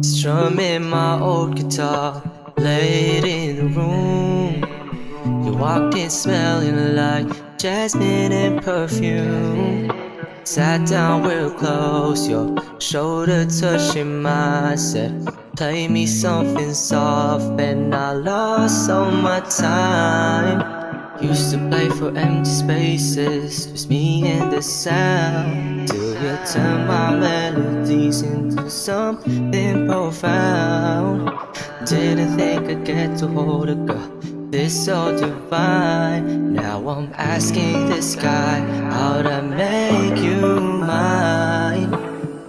Strumming my old guitar, played in the room. You walked in smelling like jasmine and perfume. Sat down real close, your shoulder touching mine. Said, play me something soft, and I lost all my time. Used to play for empty spaces, just me and the sound. Till you turn my melodies into something profound. Didn't think I'd get to hold a girl this so divine. Now I'm asking the sky how to make you mine.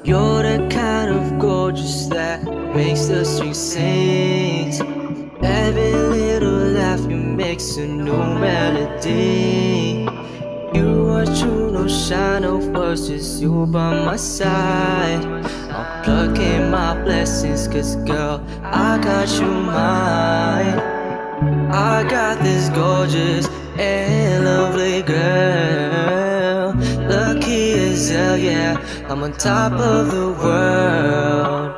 You're the kind of gorgeous that makes the strings sing. Every little laugh you makes a new melody. You are true, no shine, no fuss, just you by my side. I'm plucking my blessings, cause girl, I got you mine. I got this gorgeous and lovely girl. Lucky as hell, yeah, I'm on top of the world.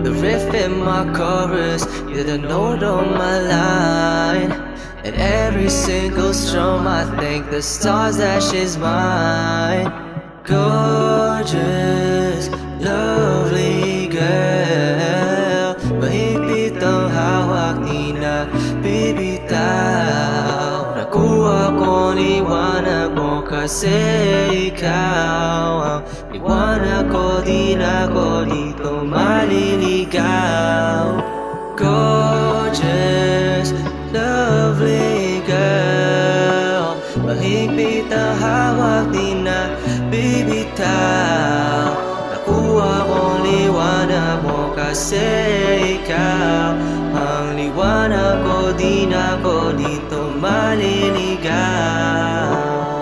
The riff in my chorus, you're the note on my line. And every single strum I thank the stars that she's mine. Gorgeous, lovely girl, mahigpit ang hawak di na bibitaw. Nakuha ko liwanag mo kasi ikaw ang liwanag ko, di na ko dito maliligaw. Gorgeous, lovely girl, mahigpit ang hawak di na bibitaw. Nakuha kong liwanag mo kasi ikaw ang liwanag ko, di na ko dito maliligaw.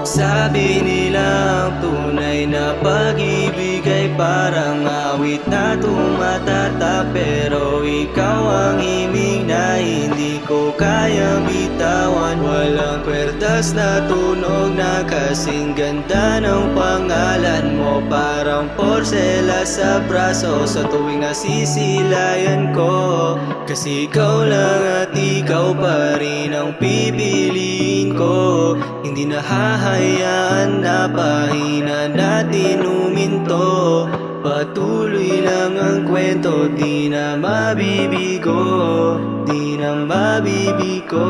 Sabi nila ang tunay na pag-ibig ay parang awit na tumatata, pero ikaw ang himig na hindi ko kayang bitawan. Walang kwerdas na tunog na kasing ganda ng pangalan mo. Parang porsela sa braso sa tuwing nasisilayan ko. Kasi ikaw lang at ikaw pa rin ang pipiliin ko. Hindi na hahayaan na pahina natin uminto. Patuloy lang ang kwento, di na mabibigo, di na mabibigo.